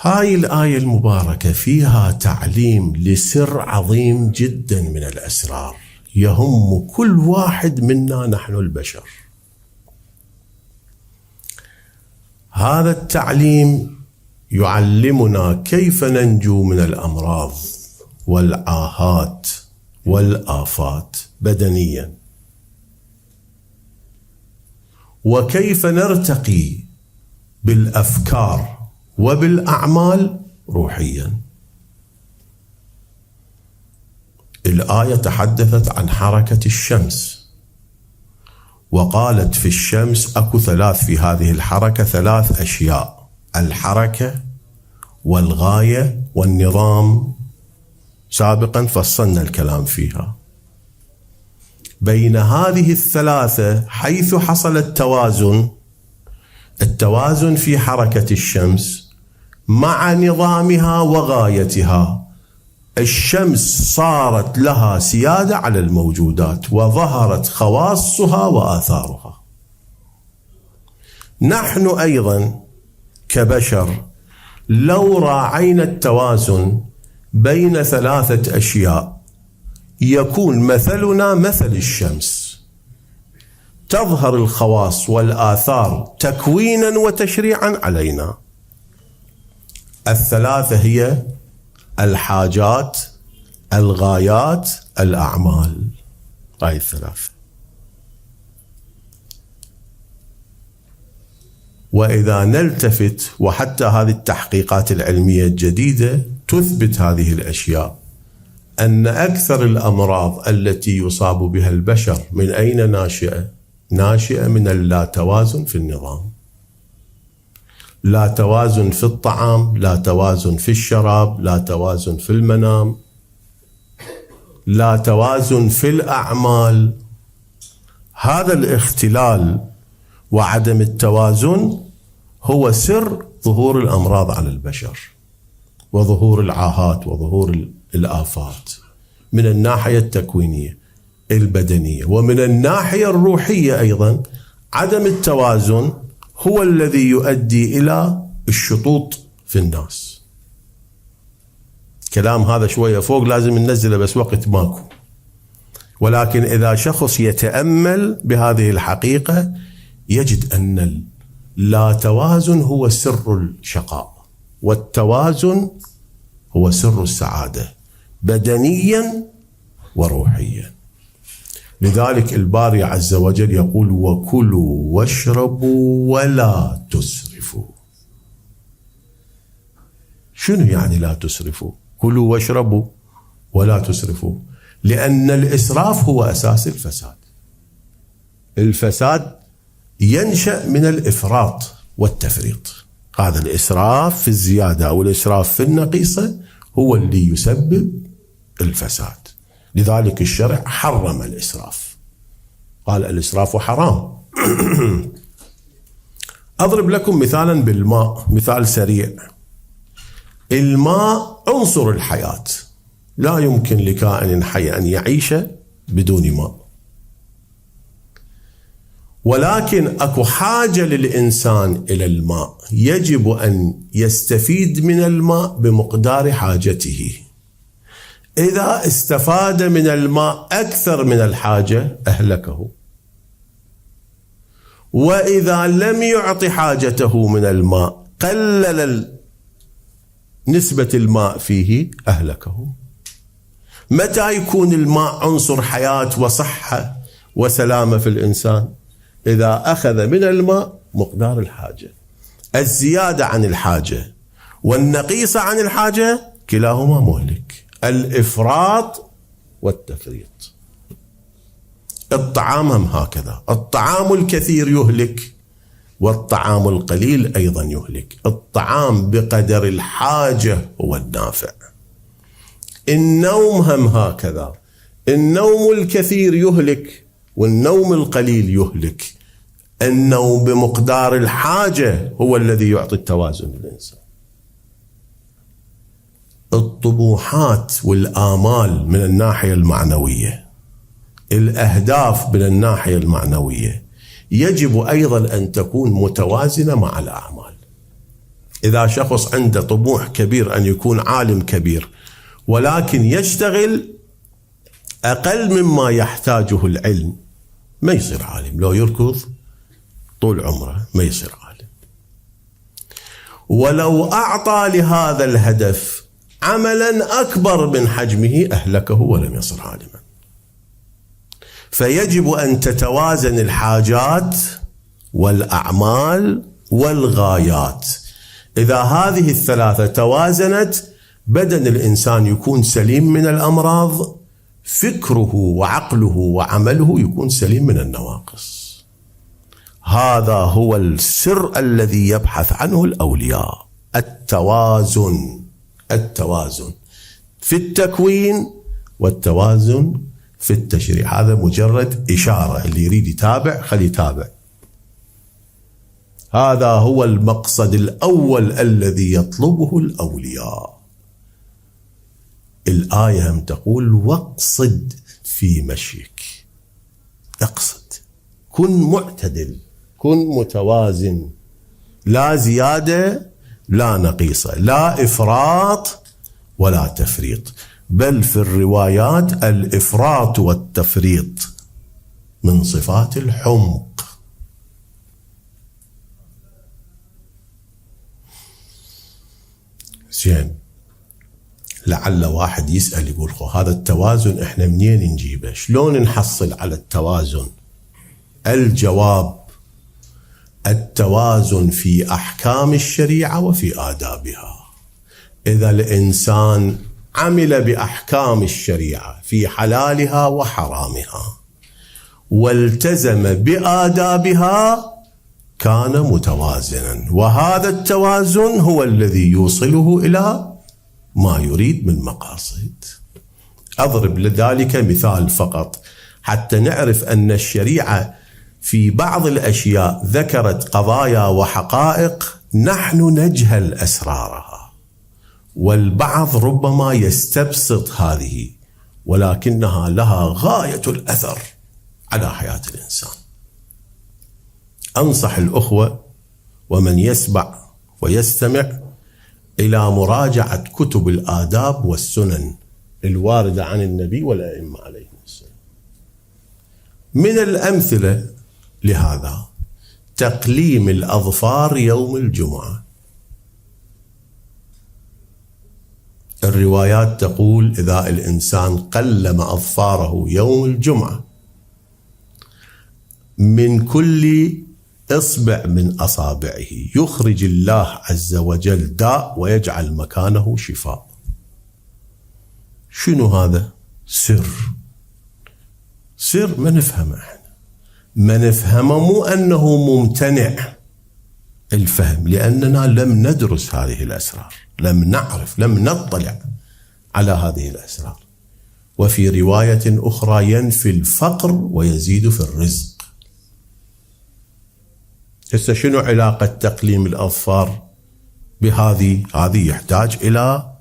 هاي الآية المباركة فيها تعليم لسر عظيم جدا من الأسرار يهم كل واحد منا نحن البشر. هذا التعليم يعلمنا كيف ننجو من الأمراض والعاهات والآفات بدنيا، وكيف نرتقي بالأفكار وبالأعمال روحيا. الآية تحدثت عن حركة الشمس، وقالت في الشمس أكو في هذه الحركة 3 أشياء: الحركة والغاية والنظام. سابقا فصلنا الكلام فيها. بين هذه ال3 حيث حصل التوازن في حركة الشمس مع نظامها وغايتها، الشمس صارت لها سيادة على الموجودات وظهرت خواصها وآثارها. نحن أيضا كبشر لو راعينا التوازن بين 3 أشياء يكون مثلنا مثل الشمس، تظهر الخواص والآثار تكوينا وتشريعا علينا. ال3 هي الحاجات، الغايات، الأعمال. هاي ال3. وإذا نلتفت، وحتى هذه التحقيقات العلمية الجديدة تثبت هذه الأشياء، أن أكثر الأمراض التي يصاب بها البشر من أين ناشئة من اللا توازن في النظام. لا توازن في الطعام، لا توازن في الشراب، لا توازن في المنام، لا توازن في الأعمال. هذا الاختلال وعدم التوازن هو سر ظهور الأمراض على البشر، وظهور العاهات، وظهور الآفات، من الناحية التكوينية البدنية. ومن الناحية الروحية أيضا عدم التوازن هو الذي يؤدي إلى الشطوط في الناس. كلام هذا شوية فوق لازم ننزله، بس وقت ماكو. ولكن إذا شخص يتأمل بهذه الحقيقة يجد أن لا توازن هو سر الشقاء، والتوازن هو سر السعادة بدنيا وروحيا. لذلك الباري عز وجل يقول: وكلوا واشربوا ولا تسرفوا. شنو يعني لا تسرفوا؟ كلوا واشربوا ولا تسرفوا، لأن الإسراف هو أساس الفساد. الفساد ينشأ من الإفراط والتفريط. هذا الإسراف في الزيادة أو الإسراف في النقيصة هو اللي يسبب الفساد. لذلك الشرع حرم الإسراف، قال الإسراف حرام. أضرب لكم مثالا بالماء، مثال سريع. الماء عنصر الحياة، لا يمكن لكائن حي أن يعيش بدون ماء، ولكن أكو حاجة للإنسان إلى الماء، يجب أن يستفيد من الماء بمقدار حاجته. إذا استفاد من الماء أكثر من الحاجة أهلكه، وإذا لم يعطي حاجته من الماء قلل نسبة الماء فيه أهلكه. متى يكون الماء عنصر حياة وصحة وسلامة في الإنسان؟ إذا أخذ من الماء مقدار الحاجة. الزيادة عن الحاجة والنقيصة عن الحاجة كلاهما مهلك. الإفراط والتفريط. الطعام هم هكذا، الطعام الكثير يهلك والطعام القليل أيضا يهلك. الطعام بقدر الحاجة هو النافع. النوم هم هكذا، النوم الكثير يهلك والنوم القليل يهلك. النوم بمقدار الحاجة هو الذي يعطي التوازن للإنسان. الطموحات والآمال من الناحية المعنوية، الأهداف من الناحية المعنوية، يجب أيضا أن تكون متوازنة مع الأعمال. إذا شخص عنده طموح كبير أن يكون عالم كبير ولكن يشتغل أقل مما يحتاجه العلم، ما يصير عالم. لو يركض طول عمره ما يصير عالم. ولو أعطى لهذا الهدف عملا أكبر من حجمه أهلكه ولم يصر عالما. فيجب أن تتوازن الحاجات والأعمال والغايات. إذا هذه الثلاثة توازنت بدن الإنسان يكون سليم من الأمراض، فكره وعقله وعمله يكون سليم من النواقص. هذا هو السر الذي يبحث عنه الأولياء، التوازن. التوازن في التكوين والتوازن في التشريع. هذا مجرد إشارة، اللي يريد يتابع خليه يتابع. هذا هو المقصد الأول الذي يطلبه الأولياء. الآية هم تقول واقصد في مشيك. اقصد، كن معتدل، كن متوازن، لا زيادة لا نقيصة، لا إفراط ولا تفريط. بل في الروايات الإفراط والتفريط من صفات الحمق. زين، لعل واحد يسأل يقول هذا التوازن احنا منين نجيبه؟ شلون نحصل على التوازن؟ الجواب: التوازن في أحكام الشريعة وفي آدابها. إذا الإنسان عمل بأحكام الشريعة في حلالها وحرامها والتزم بآدابها كان متوازنا، وهذا التوازن هو الذي يوصله إلى ما يريد من مقاصد. أضرب لذلك مثال فقط حتى نعرف أن الشريعة في بعض الأشياء ذكرت قضايا وحقائق نحن نجهل أسرارها، والبعض ربما يستبسط هذه، ولكنها لها غاية الأثر على حياة الإنسان. أنصح الأخوة ومن يسمع ويستمع إلى مراجعة كتب الآداب والسنن الواردة عن النبي والأئمة عليهم السلام. من الأمثلة لهذا تقليم الأظفار يوم الجمعة. الروايات تقول إذا الإنسان قلم أظفاره يوم الجمعة من كل إصبع من أصابعه يخرج الله عز وجل داء ويجعل مكانه شفاء. شنو هذا؟ سر ما نفهمه احنا، ما نفهمه، مو أنه ممتنع الفهم، لأننا لم ندرس هذه الأسرار، لم نعرف، لم نطلع على هذه الأسرار. وفي رواية أخرى ينفي الفقر ويزيد في الرزق. هسه شنو علاقة تقليم الأظفار بهذه؟ هذه يحتاج إلى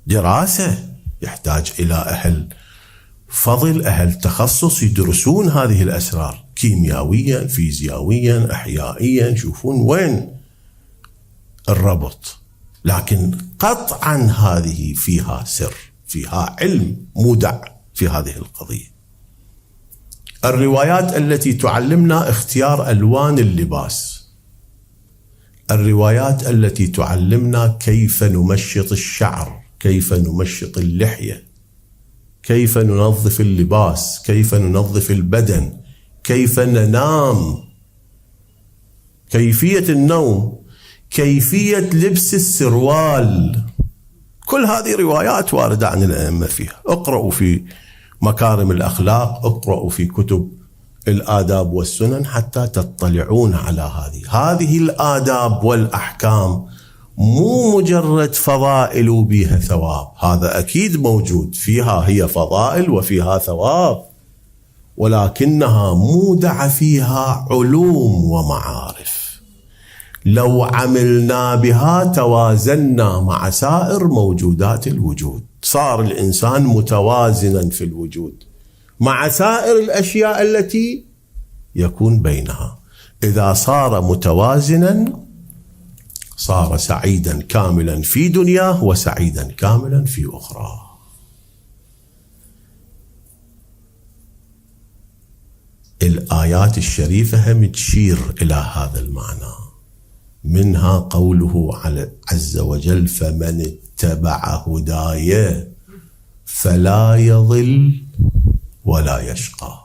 دراسة، يحتاج إلى أهل فضل، أهل تخصص يدرسون هذه الأسرار كيميائيا، فيزيائيا، أحيائيا، يشوفون وين الربط. لكن قطعا هذه فيها سر، فيها علم مودع في هذه القضية. الروايات التي تعلمنا اختيار ألوان اللباس، الروايات التي تعلمنا كيف نمشط الشعر، كيف نمشط اللحية، كيف ننظف اللباس، كيف ننظف البدن، كيف ننام، كيفية النوم، كيفية لبس السروال. كل هذه روايات واردة عن الأئمة فيها. اقرأوا في مكارم الأخلاق، اقرأوا في كتب الآداب والسنن حتى تطلعون على هذه الآداب والأحكام. مو مجرد فضائل وبيها ثواب، هذا أكيد موجود، فيها هي فضائل وفيها ثواب، ولكنها مودع فيها علوم ومعارف. لو عملنا بها توازنا مع سائر موجودات الوجود، صار الإنسان متوازنا في الوجود مع سائر الأشياء التي يكون بينها. إذا صار متوازنا صار سعيدا كاملا في دنياه وسعيدا كاملا في أخرى. الآيات الشريفة هم تشير إلى هذا المعنى، منها قوله عز وجل: فمن اتبع هداي فلا يضل ولا يشقى.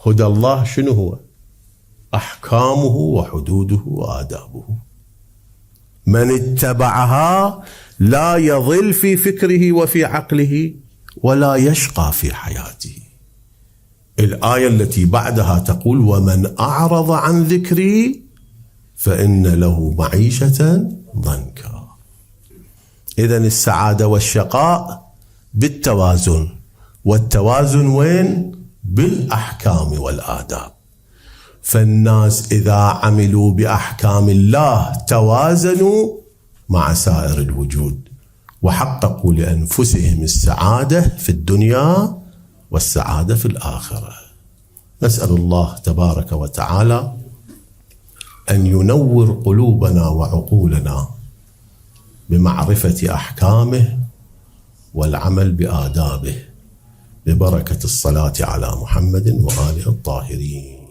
هدى الله شنو هو؟ أحكامه وحدوده وآدابه. من اتبعها لا يضل في فكره وفي عقله ولا يشقى في حياته. الآية التي بعدها تقول: ومن أعرض عن ذكري فإن له معيشة ضنكا. إذن السعادة والشقاء بالتوازن، والتوازن وين؟ بالأحكام والآداب. فالناس إذا عملوا بأحكام الله توازنوا مع سائر الوجود، وحققوا لأنفسهم السعادة في الدنيا والسعادة في الآخرة. نسأل الله تبارك وتعالى أن ينور قلوبنا وعقولنا بمعرفة أحكامه والعمل بآدابه، ببركة الصلاة على محمد وآله الطاهرين.